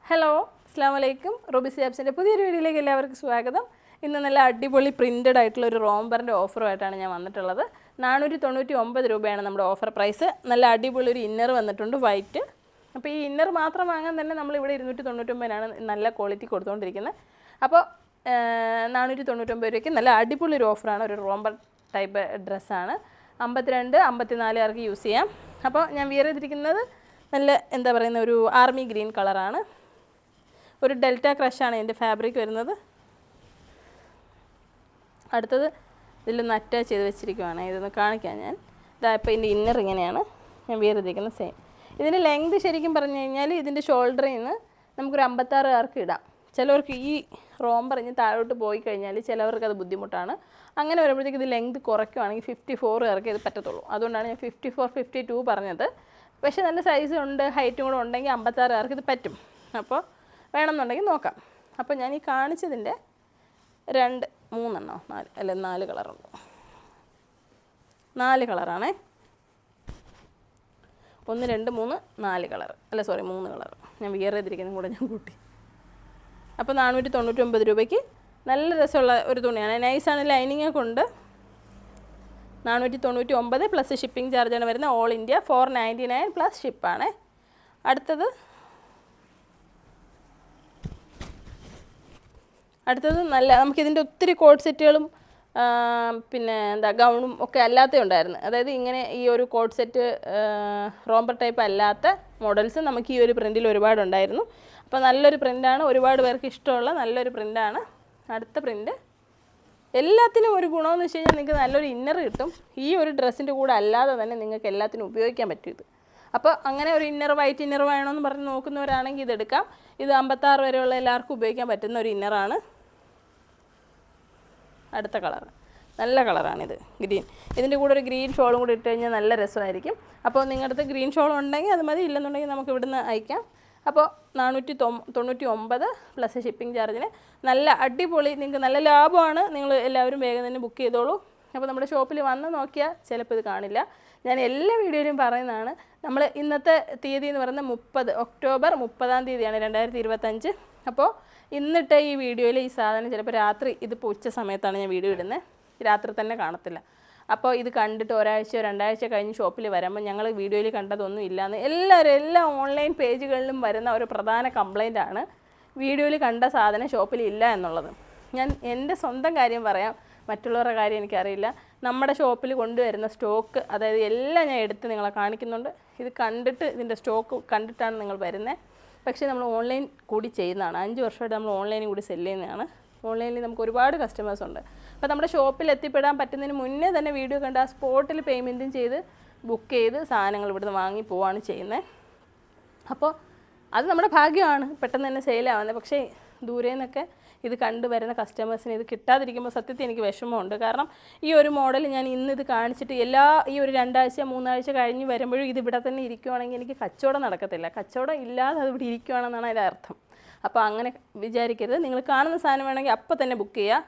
Hello, അസ്സാം വലൈക്കും. Ruby സിയാബ്സിൻ്റെ പുതിയൊരു വീഡിയോയിലേക്ക് എല്ലാവർക്കും സ്വാഗതം. ഇന്ന് നല്ല അടിപൊളി പ്രിൻറ്റഡ് ആയിട്ടുള്ള ഒരു റോംബറിൻ്റെ ഓഫറുമായിട്ടാണ് ഞാൻ വന്നിട്ടുള്ളത്. 499 രൂപയാണ് നമ്മുടെ ഓഫർ പ്രൈസ്. നല്ല അടിപൊളി ഒരു ഇന്നർ വന്നിട്ടുണ്ട്, വൈറ്റ്. അപ്പോൾ ഈ ഇന്നർ മാത്രം വാങ്ങാൻ തന്നെ നമ്മളിവിടെ 299 നല്ല ക്വാളിറ്റി കൊടുത്തുകൊണ്ടിരിക്കുന്നത്. അപ്പോൾ 499 രൂപയ്ക്ക് നല്ല അടിപൊളി ഒരു ഓഫറാണ്. ഒരു റോംബർ ടൈപ്പ് ഡ്രസ്സാണ്. 52, 54 ആർക്ക് യൂസ് ചെയ്യാം. അപ്പോൾ ഞാൻ വിയർ ചെയ്തിരിക്കുന്നത് നല്ല എന്താ പറയുന്ന ഒരു ആർമി ഗ്രീൻ കളറാണ്. ഒരു ഡെൽറ്റ ക്രഷാണ് ഇതിൻ്റെ ഫാബ്രിക് വരുന്നത്. അടുത്തത് ഇതിലൊന്ന് അറ്റാച്ച് ചെയ്ത് വെച്ചിരിക്കുവാണ്. ഇതൊന്ന് കാണിക്കാം ഞാൻ. ഇതാ ഇപ്പോൾ ഇതിൻ്റെ ഇന്നർ ഇങ്ങനെയാണ് ഞാൻ വിയർ ചെയ്തിരിക്കുന്നത്. സെയിം ഇതിൻ്റെ ലെങ്ത് ശരിക്കും പറഞ്ഞു കഴിഞ്ഞാൽ ഇതിൻ്റെ ഷോൾഡറിൽ നിന്ന് നമുക്കൊരു 56 ആർക്ക് ഇടാം. ചിലവർക്ക് ഈ റോംബർ ഇഞ്ഞ് താഴോട്ട് പോയി കഴിഞ്ഞാൽ ചിലവർക്ക് അത് ബുദ്ധിമുട്ടാണ്. അങ്ങനെ വരുമ്പോഴത്തേക്ക് ഇത് ലെങ്ത് കുറയ്ക്കുവാണെങ്കിൽ 54 ആർക്ക് ഇത് പറ്റത്തുള്ളൂ. അതുകൊണ്ടാണ് ഞാൻ 54, 52 പറഞ്ഞത്. പക്ഷേ നല്ല സൈസ് ഉണ്ട്, ഹൈറ്റും കൂടെ ഉണ്ടെങ്കിൽ 56 ആർക്ക് ഇത് പറ്റും. അപ്പോൾ വേണമെന്നുണ്ടെങ്കിൽ നോക്കാം. അപ്പോൾ ഞാൻ ഈ കാണിച്ചതിൻ്റെ 2, 3 4 അല്ല 4 കളറുണ്ട്. 4 കളറാണേ. 1, 2, 3, 4 കളർ. അല്ല സോറി, 3 കളർ. ഞാൻ വിയർ ചെയ്തിരിക്കുന്നതും കൂടെ ഞാൻ കൂട്ടി. അപ്പോൾ 499 രൂപയ്ക്ക് നല്ല രസമുള്ള ഒരു തുണിയാണ്. നൈസാണ്, ലൈനിങ് കൊണ്ട് 499 പ്ലസ് ഷിപ്പിംഗ് ചാർജാണ് വരുന്നത്. ഓൾ ഇന്ത്യ 499 പ്ലസ് ഷിപ്പാണ്. അടുത്തത് നല്ല നമുക്കിതിൻ്റെ ഒത്തിരി കോഡ് സെറ്റുകളും പിന്നെ എന്താ ഗൗണും ഒക്കെ അല്ലാത്ത ഉണ്ടായിരുന്നു. അതായത് ഇങ്ങനെ ഈ ഒരു കോഡ് സെറ്റ് റോംബർ ടൈപ്പ് അല്ലാത്ത മോഡൽസ് നമുക്ക് ഈ ഒരു പ്രിൻറ്റിൽ ഒരുപാടുണ്ടായിരുന്നു. അപ്പോൾ നല്ലൊരു പ്രിൻ്റാണ്, ഒരുപാട് പേർക്ക് ഇഷ്ടമുള്ള നല്ലൊരു പ്രിൻ്റാണ്. അടുത്ത പ്രിൻ്റ് എല്ലാത്തിനും ഒരു ഗുണമെന്ന് വെച്ച് കഴിഞ്ഞാൽ നിങ്ങൾക്ക് നല്ലൊരു ഇന്നർ കിട്ടും. ഈ ഒരു ഡ്രസ്സിൻ്റെ കൂടെ അല്ലാതെ തന്നെ നിങ്ങൾക്ക് എല്ലാത്തിനും ഉപയോഗിക്കാൻ പറ്റും ഇത്. അപ്പോൾ അങ്ങനെ ഒരു ഇന്നർ, വൈറ്റ് ഇന്നർ വേണമെന്ന് പറഞ്ഞ് നോക്കുന്നവരാണെങ്കിൽ ഇതെടുക്കാം. ഇത് 56 വരെയുള്ള എല്ലാവർക്കും ഉപയോഗിക്കാൻ പറ്റുന്ന ഒരു ഇന്നറാണ്. അടുത്ത കളർ നല്ല കളറാണിത്, ഗ്രീൻ. ഇതിൻ്റെ കൂടെ ഒരു ഗ്രീൻ ഷോളും കൂടി ഇട്ട് കഴിഞ്ഞാൽ നല്ല രസമായിരിക്കും. അപ്പോൾ നിങ്ങളുടെ അടുത്ത് ഗ്രീൻ ഷോൾ ഉണ്ടെങ്കിൽ അത് മതി, ഇല്ലെന്നുണ്ടെങ്കിൽ നമുക്ക് ഇവിടുന്ന് അയക്കാം. അപ്പോൾ 499 പ്ലസ് ഷിപ്പിംഗ് ചാർജിന് നല്ല അടിപൊളി, നിങ്ങൾക്ക് നല്ല ലാഭമാണ്. നിങ്ങൾ എല്ലാവരും വേഗം തന്നെ ബുക്ക് ചെയ്തോളൂ. അപ്പോൾ നമ്മുടെ ഷോപ്പിൽ വന്ന് നോക്കിയാൽ ചിലപ്പോൾ ഇത് കാണില്ല. ഞാൻ എല്ലാ വീഡിയോയിലും പറയുന്നതാണ്. നമ്മൾ ഇന്നത്തെ തീയതി എന്ന് പറയുന്നത് 30 ഒക്ടോബർ 30 2025. അപ്പോൾ ഇന്നിട്ട് ഈ വീഡിയോയിൽ ഈ സാധനം ചിലപ്പോൾ രാത്രി, ഇതിപ്പോൾ ഉച്ച സമയത്താണ് ഞാൻ വീഡിയോ ഇടുന്നത്, രാത്രി തന്നെ കാണത്തില്ല. അപ്പോൾ ഇത് കണ്ടിട്ട് ഒരാഴ്ചയോ 2 ആഴ്ച കഴിഞ്ഞ് ഷോപ്പിൽ വരുമ്പോൾ ഞങ്ങൾ വീഡിയോയിൽ കണ്ടതൊന്നും ഇല്ലയെന്ന് എല്ലാ ഓൺലൈൻ പേജുകളിലും വരുന്ന ഒരു പ്രധാന കംപ്ലൈൻ്റാണ് വീഡിയോയിൽ കണ്ട സാധനം ഷോപ്പിൽ ഇല്ല എന്നുള്ളത്. ഞാൻ എൻ്റെ സ്വന്തം കാര്യം പറയാം, മറ്റുള്ളവരുടെ കാര്യം എനിക്കറിയില്ല. നമ്മുടെ ഷോപ്പിൽ കൊണ്ടുവരുന്ന സ്റ്റോക്ക്, അതായത് എല്ലാം ഞാൻ എടുത്ത് നിങ്ങളെ കാണിക്കുന്നുണ്ട്. ഇത് കണ്ടിട്ട്, ഇതിൻ്റെ സ്റ്റോക്ക് കണ്ടിട്ടാണ് നിങ്ങൾ വരുന്നത്. പക്ഷേ നമ്മൾ ഓൺലൈൻ കൂടി ചെയ്യുന്നതാണ്. 5 വർഷമായിട്ട് നമ്മൾ ഓൺലൈനിൽ കൂടി സെല്ല് ചെയ്യുന്നതാണ്. ഓൺലൈനിൽ നമുക്ക് ഒരുപാട് കസ്റ്റമേഴ്സ് ഉണ്ട്. അപ്പോൾ നമ്മുടെ ഷോപ്പിൽ എത്തിപ്പെടാൻ പറ്റുന്നതിന് മുന്നേ തന്നെ വീഡിയോ കണ്ട് ആ സ്പോട്ടിൽ പേയ്മെൻറ്റും ചെയ്ത് ബുക്ക് ചെയ്ത് സാധനങ്ങൾ ഇവിടുന്ന് വാങ്ങി പോവാണ് ചെയ്യുന്നത്. അപ്പോൾ അത് നമ്മുടെ ഭാഗ്യമാണ്, പെട്ടെന്ന് തന്നെ സെയിലാവുന്നത്. പക്ഷേ ദൂരെ നിന്നൊക്കെ ഇത് കണ്ടുവരുന്ന കസ്റ്റമേഴ്സിന് ഇത് കിട്ടാതിരിക്കുമ്പോൾ സത്യത്തിൽ എനിക്ക് വിഷമമുണ്ട്. കാരണം ഈ ഒരു മോഡൽ ഞാൻ ഇന്ന് ഇത് കാണിച്ചിട്ട് ഈ ഒരു 2 ആഴ്ച 3 ആഴ്ച കഴിഞ്ഞ് വരുമ്പോഴും ഇത് ഇവിടെ തന്നെ ഇരിക്കുവാണെങ്കിൽ എനിക്ക് കച്ചവടം നടക്കത്തില്ല. കച്ചവടം ഇല്ലാതെ അത് ഇവിടെ ഇരിക്കുവാണെന്നാണ് അതിൻ്റെ അർത്ഥം. അപ്പോൾ അങ്ങനെ വിചാരിക്കരുത്. നിങ്ങൾ കാണുന്ന സാധനം വേണമെങ്കിൽ അപ്പോൾ തന്നെ ബുക്ക് ചെയ്യുക,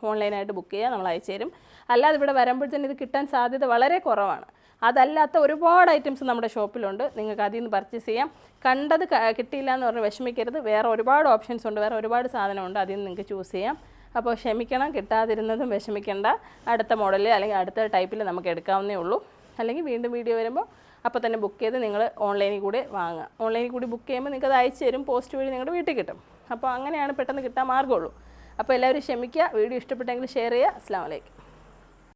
ഓൺലൈനായിട്ട് ബുക്ക് ചെയ്യുക, നമ്മൾ അയച്ചു തരും. അല്ലാതെ ഇവിടെ വരുമ്പോഴത്തേന് ഇത് കിട്ടാൻ സാധ്യത വളരെ കുറവാണ്. അതല്ലാത്ത ഒരുപാട് ഐറ്റംസ് നമ്മുടെ ഷോപ്പിലുണ്ട്, നിങ്ങൾക്ക് അതിൽ നിന്ന് പർച്ചേസ് ചെയ്യാം. കണ്ടത് കിട്ടിയില്ല എന്ന് പറഞ്ഞ് വിഷമിക്കരുത്. വേറെ ഒരുപാട് ഓപ്ഷൻസ് ഉണ്ട്, വേറെ ഒരുപാട് സാധനമുണ്ട്, അതിൽ നിന്ന് നിങ്ങൾക്ക് ചൂസ് ചെയ്യാം. അപ്പോൾ ക്ഷമിക്കണം, കിട്ടാതിരുന്നതും വിഷമിക്കേണ്ട. അടുത്ത മോഡൽ അല്ലെങ്കിൽ അടുത്ത ടൈപ്പിൽ നമുക്ക് എടുക്കാവുന്നേ ഉള്ളൂ. അല്ലെങ്കിൽ വീണ്ടും വീഡിയോ വരുമ്പോൾ അപ്പോൾ തന്നെ ബുക്ക് ചെയ്ത് നിങ്ങൾ ഓൺലൈനിൽ കൂടി വാങ്ങുക. ഓൺലൈനിൽ കൂടി ബുക്ക് ചെയ്യുമ്പോൾ നിങ്ങൾക്ക് അത് അയച്ചു തരും, പോസ്റ്റ് വഴി നിങ്ങളുടെ വീട്ടിൽ കിട്ടും. അപ്പോൾ അങ്ങനെയാണ് പെട്ടെന്ന് കിട്ടാൻ മാർഗ്ഗമുള്ളൂ. അപ്പോൾ എല്ലാവരും ക്ഷമിക്കുക. വീഡിയോ ഇഷ്ടപ്പെട്ടെങ്കിൽ ഷെയർ ചെയ്യുക. അസ്സലാമു അലൈക്കും.